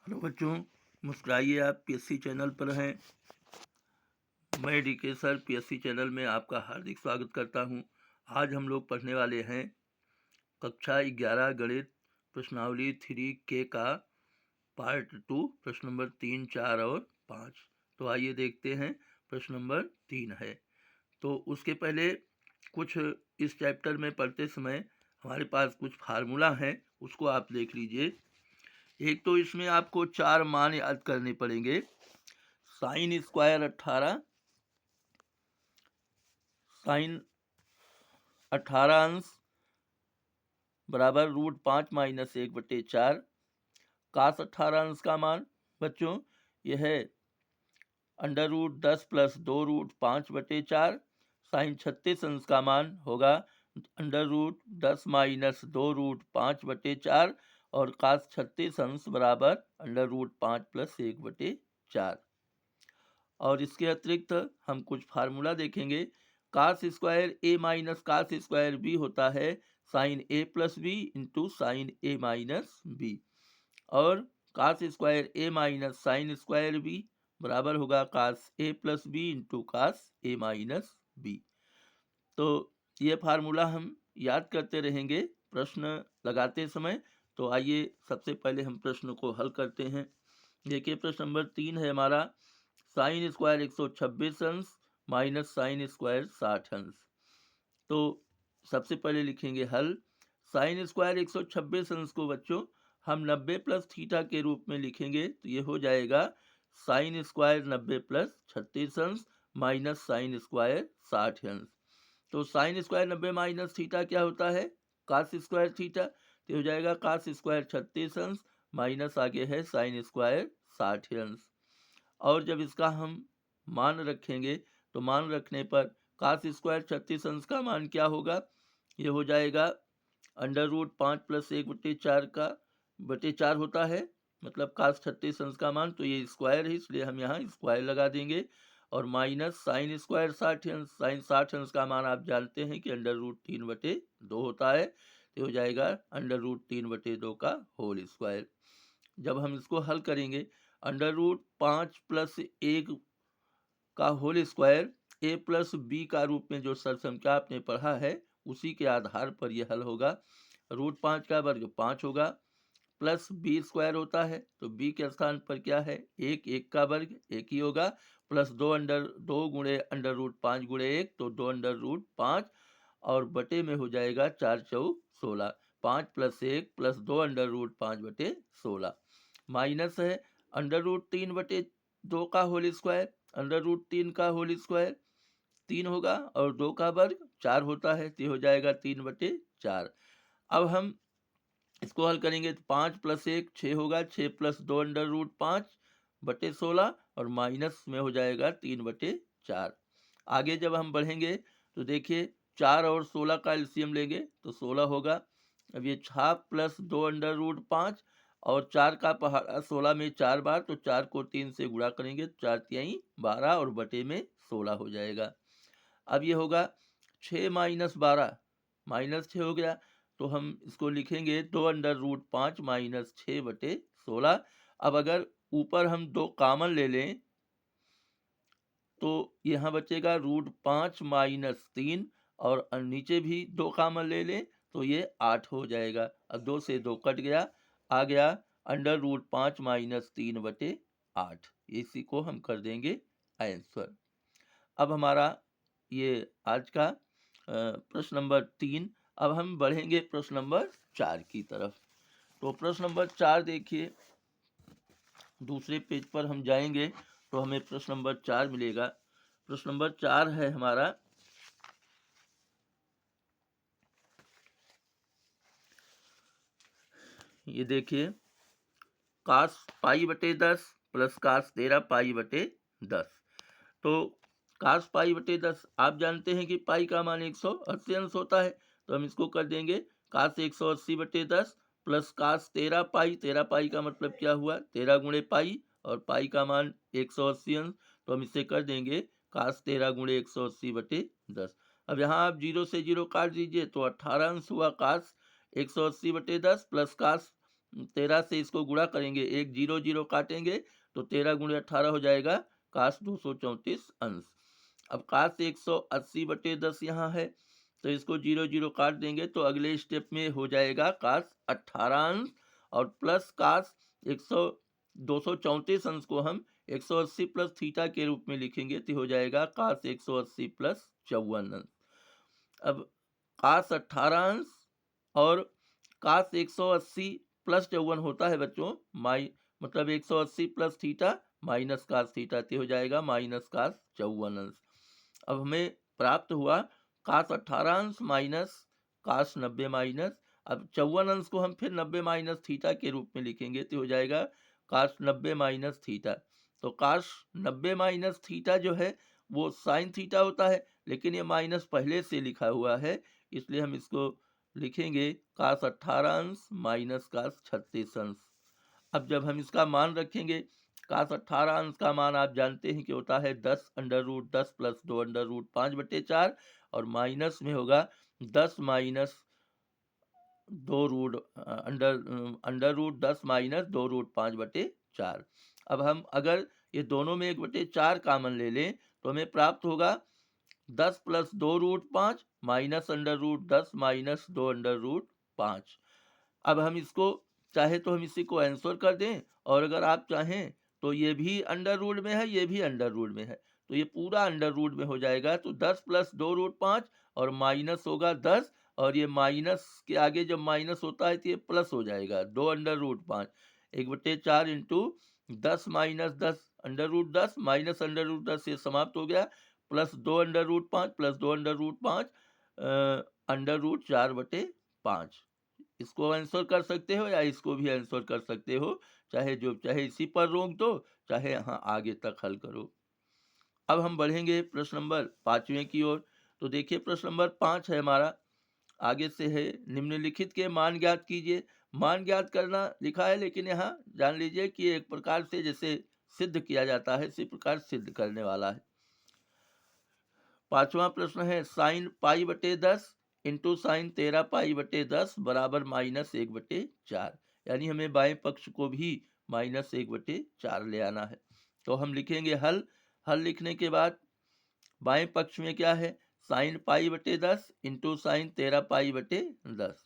Hello बच्चों, मुस्कुराइए। आप PSC channel पर हैं। मैं डीके सर पीएससी चैनल में आपका हार्दिक स्वागत करता हूं। आज हम लोग पढ़ने वाले हैं कक्षा 11 गणित प्रश्नावली 3K का पार्ट 2, प्रश्न नंबर 3, 4 और 5। तो आइए देखते हैं। प्रश्न नंबर 3 है। तो उसके पहले कुछ इस चैप्टर में पढ़ते समय हमारे पास कुछ फार्मूला हैं, उसको आप देख लीजिए। एक तो इसमें आपको 4 मान याद करने पड़ेंगे। साइन स्क्वायर 18, साइन 18 अंश बराबर √5 - 1/4। कास 18 अंश का मान बच्चों यह है √10 + 2√5/4। साइन 36 अंश का मान होगा √10 - 2√5/4 और कास 36 अंश बराबर √5 + 1/4। और इसके अतिरिक्त हम कुछ फार्मूला देखेंगे। कास स्क्वायर ए माइनस कास स्क्वायर बी होता है साइन ए प्लस बी इंटू साइन ए माइनस बी, और कास स्क्वायर ए माइनस साइन स्क्वायर बी बराबर होगा कास ए प्लस बी इंटू कास ए माइनस बी। तो ये फार्मूला हम याद करते रहेंगे प्रश्न लगाते समय। तो आइए सबसे पहले हम प्रश्न को हल करते हैं। देखिए प्रश्न नंबर 3 है हमारा, साइन स्क्वायर 126 अंश माइनस साइन स्क्वायर 60 अंश। तो सबसे पहले लिखेंगे हल। साइन स्क्वायर 126 अंश को बच्चों हम 90 + थीटा के रूप में लिखेंगे। तो ये हो जाएगा साइन स्क्वायर 90 + 36 अंश माइनस साइन स्क्वायर 60 अंश। तो साइन स्क्वायर 90 माइनस थीटा क्या होता है? Cos square theta. तो हो जाएगा कास स्क्वायर 36 अंश माइनस आगे है साइन स्क्वायर 60 अंश। और जब इसका हम मान रखेंगे तो मान रखने पर कास स्क्वायर 36 अंश का मान क्या होगा? ये हो जाएगा √5 + 1/4 का बटे 4 होता है, मतलब कास 36 अंश का मान। तो ये स्क्वायर है इसलिए हम यहाँ स्क्वायर लगा देंगे। और माइनस साइन स्क्वायर 60 अंश, साइन 60 अंश का मान आप जानते हैं कि √3/2 होता है। तो हो जाएगा √3/2 का होल स्क्वायर। जब हम इसको हल करेंगे √5 + 1 का होल स्क्वायर ए प्लस बी का रूप में जो सरसंख्या आपने पढ़ा है उसी के आधार पर यह हल होगा। √5 का वर्ग 5 होगा, प्लस बी स्क्वायर होता है तो बी के स्थान पर क्या है? 1 का वर्ग 1 ही होगा, प्लस 2 गुणे √5 गुणे 1 तो 2 √5 और बटे में हो जाएगा 4 चौक 16, 5 + 1 + 2 √5/16 माइनस है √3/2 का होल स्क्वायर। √3 का होल स्क्वायर 3 होगा और 2 का वर्ग 4 होता है, तो हो जाएगा 3/4। अब हम इसको हल करेंगे तो 5 + 1 6 होगा, 6 + 2 √5/16 और माइनस में हो जाएगा 3/4। आगे जब हम बढ़ेंगे तो देखिए 4 और 16 का एलसीएम लेंगे तो 16 होगा। अब ये 6 + 2 √5 और 4 का पहाड़ा 16 में 4 बार, तो 4 को 3 से गुणा करेंगे तो 4 तिहाई 12 और बटे में 16 हो जाएगा। अब ये होगा 6 - 12 -6 हो गया, तो हम इसको लिखेंगे 2 √5 - 6/16। अब अगर ऊपर हम 2 कॉमन ले लें तो यहाँ बचेगा √5 - 3 और नीचे भी 2 कॉमन ले लें तो ये 8 हो जाएगा। अब 2 से 2 कट गया, आ गया √5 - 3/8। इसी को हम कर देंगे आंसर। अब हमारा ये आज का प्रश्न नंबर 3। अब हम बढ़ेंगे प्रश्न नंबर 4 की तरफ। तो प्रश्न नंबर 4 देखिए, दूसरे पेज पर हम जाएंगे तो हमें प्रश्न नंबर 4 मिलेगा। प्रश्न नंबर 4 है हमारा, ये देखिए कास π/10 प्लस कास 13 π/10। तो कास π/10 आप जानते हैं कि पाई का मान 180 अंश होता है, तो हम इसको कर देंगे कास 180/10 प्लस कास 13 पाई। 13 पाई का मतलब क्या हुआ? 13 गुणे पाई और पाई का मान 180 अंश, तो हम इसे कर देंगे कास 13 गुणे 180/10। अब यहाँ आप 0 से 0 काट दीजिए तो 18 अंश हुआ कास 180/10 प्लस कास 13 से इसको गुणा करेंगे, एक 0 0 काटेंगे तो 13 गुणे 18 हो जाएगा काश 234 अंश। अब काश 180/10 यहाँ है तो इसको 0 0 काट देंगे तो अगले स्टेप में हो जाएगा काश 18 अंश और प्लस काश 234 अंश को हम 180 प्लस थीटा के रूप में लिखेंगे तो हो जाएगा काश 180 प्लस 54 अंश। अब काश 18 अंश और काश 180 प्लस 54 होता है बच्चों, मतलब 180 प्लस थीटा माइनस काश थीटा तो हो जाएगा माइनस काश 54 अंश। अब हमें प्राप्त हुआ काश 18 अंश माइनस काश 90 माइनस, अब 54 अंश को हम फिर 90 माइनस थीटा के रूप में लिखेंगे तो हो जाएगा काश 90 माइनस थीटा। तो काश 90 माइनस थीटा जो है वो साइन थीटा होता है, लेकिन ये माइनस पहले से लिखा हुआ है इसलिए हम इसको लिखेंगे काश 18 अंश माइनस काश 36 अंश। अब जब हम इसका मान रखेंगे, काश 18 अंश का मान आप जानते हैं कि होता है 10 under root 10 plus 2 under root 5/4 और माइनस में होगा 10 minus 2 root under root 10 minus 2 root 5/4। अब हम अगर ये दोनों में 1/4 कामन ले लें तो हमें प्राप्त होगा 10 plus 2 root 5 minus under root 10 minus 2 under root 5। अब हम इसको चाहे तो हम इसी को आंसर कर दें और अगर आप चाहें तो ये भी अंडर रूट में है, ये भी अंडर रूट में है, तो ये पूरा अंडर रूट में हो जाएगा। तो 10 प्लस 2 रूट 5 और माइनस होगा 10 और ये माइनस के आगे जब माइनस होता है तो ये प्लस हो जाएगा 2 under root 5 1/4 into 10 minus 10 under root 10 minus under root 10 ये समाप्त हो गया, plus 2 under root 5 plus 2 under root 5 under root 4/5। इसको आंसर कर सकते हो या इसको भी आंसर कर सकते हो, चाहे इसी पर रोक दो चाहे यहाँ आगे तक हल करो। अब हम बढ़ेंगे प्रश्न नंबर 5वें की ओर। तो देखिए प्रश्न नंबर 5 है हमारा, आगे से है निम्नलिखित के मान ज्ञात कीजिए। मान ज्ञात करना लिखा है लेकिन यहाँ जान लीजिए कि एक प्रकार से जैसे सिद्ध किया जाता है इसी प्रकार सिद्ध करने वाला है। 5वां प्रश्न है साइन π/10 इंटू साइन 13 π/10 बराबर -1/4, यानी हमें बाएं पक्ष को भी -1/4 ले आना है। तो हम लिखेंगे हल। हल लिखने के बाद बाएं पक्ष में क्या है, साइन π/10 इंटू साइन 13 π/10,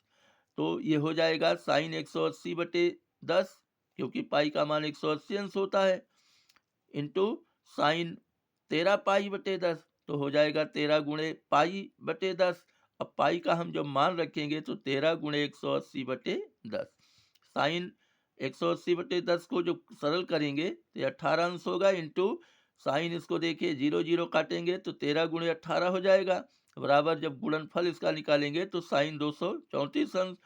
तो ये हो जाएगा साइन 180/10 क्योंकि पाई का मान 180 अंश होता है, इंटू साइन 13 π/10 तो हो जाएगा 13 गुणे π/10। अब पाई का हम जब मान रखेंगे तो 13 गुणे 180/10, साइन 180/10 को जो सरल करेंगे तो 18 अंश होगा, इंटू साइन इसको देखिए 0 0 काटेंगे तो 13 गुणे 18 हो जाएगा, बराबर जब गुणनफल इसका निकालेंगे तो साइन 234 अंश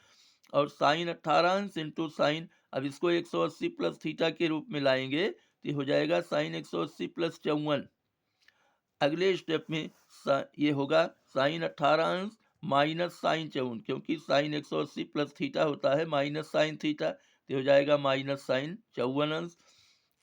और साइन 18 अंश इंटू साइन, अब इसको 180 प्लस थीटा के रूप में लाएंगे तो हो जाएगा साइन 180 प्लस 54। अगले स्टेप में ये होगा साइन 18 अंश माइनस साइन 54, क्योंकि साइन 180 प्लस थीटा होता है माइनस साइन थीटा तो हो जाएगा माइनस साइन 54 अंश।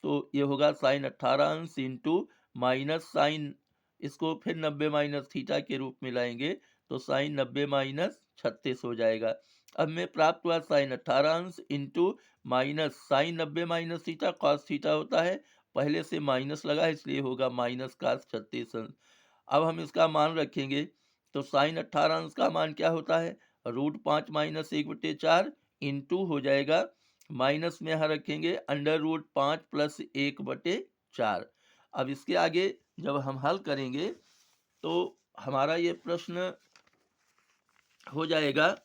तो ये होगा साइन 18 अंश इंटू माइनस साइन, इसको फिर 90 माइनस थीटा के रूप में लाएंगे तो साइन 90 माइनस 36 हो जाएगा। अब में प्राप्त हुआ साइन 18 अंश into minus sine 90 minus theta cos theta होता है, पहले से माइनस लगा इसलिए होगा माइनस कास 36 अंश। अब हम इसका मान रखेंगे तो साइन 18 अंश का मान क्या होता है, √5 माइनस 1/4 इंटू हो जाएगा माइनस में यहाँ रखेंगे अंडर रूट 5 प्लस 1/4। अब इसके आगे जब हम हल करेंगे तो हमारा ये प्रश्न हो जाएगा,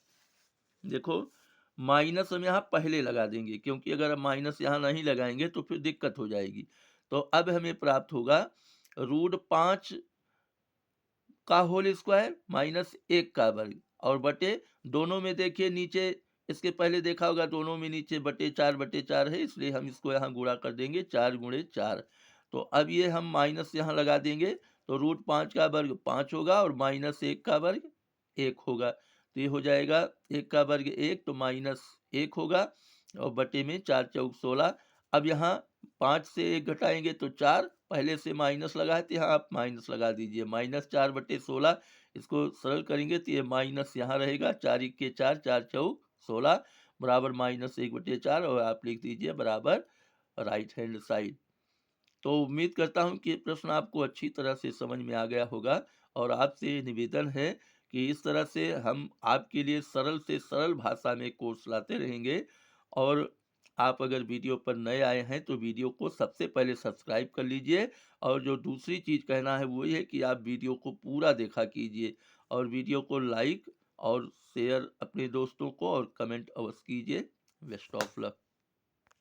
देखो माइनस हम यहाँ पहले लगा देंगे क्योंकि अगर हम माइनस यहाँ नहीं लगाएंगे तो फिर दिक्कत हो जाएगी। तो अब हमें प्राप्त होगा √5 का होल स्क्वायर माइनस 1 का वर्ग और बटे दोनों में देखिए नीचे, इसके पहले देखा होगा दोनों में नीचे बटे 4 है इसलिए हम इसको यहाँ गुणा कर देंगे 4 गुणे 4। तो अब ये हम माइनस यहाँ लगा देंगे तो √5 का वर्ग 5 होगा और माइनस 1 का वर्ग 1 होगा, तो ये हो जाएगा 1 का वर्ग 1 तो माइनस 1 होगा और बटे में 4 चौक 16। अब यहाँ 5 से 1 घटाएंगे तो 4, पहले से माइनस लगा है तो यहाँ आप माइनस लगा दीजिए, -4/16। इसको सरल करेंगे तो ये माइनस यहाँ रहेगा, 4 × 4 4 चौक 16 बराबर -1/4 और आप लिख दीजिए बराबर राइट हैंड साइड। तो उम्मीद करता हूँ कि ये प्रश्न आपको अच्छी तरह से समझ में आ गया होगा और आपसे निवेदन है कि इस तरह से हम आपके लिए सरल से सरल भाषा में कोर्स लाते रहेंगे। और आप अगर वीडियो पर नए आए हैं तो वीडियो को सबसे पहले सब्सक्राइब कर लीजिए। और जो दूसरी चीज़ कहना है वो ये है कि आप वीडियो को पूरा देखा कीजिए और वीडियो को लाइक और शेयर अपने दोस्तों को और कमेंट अवश्य कीजिए। Best of luck.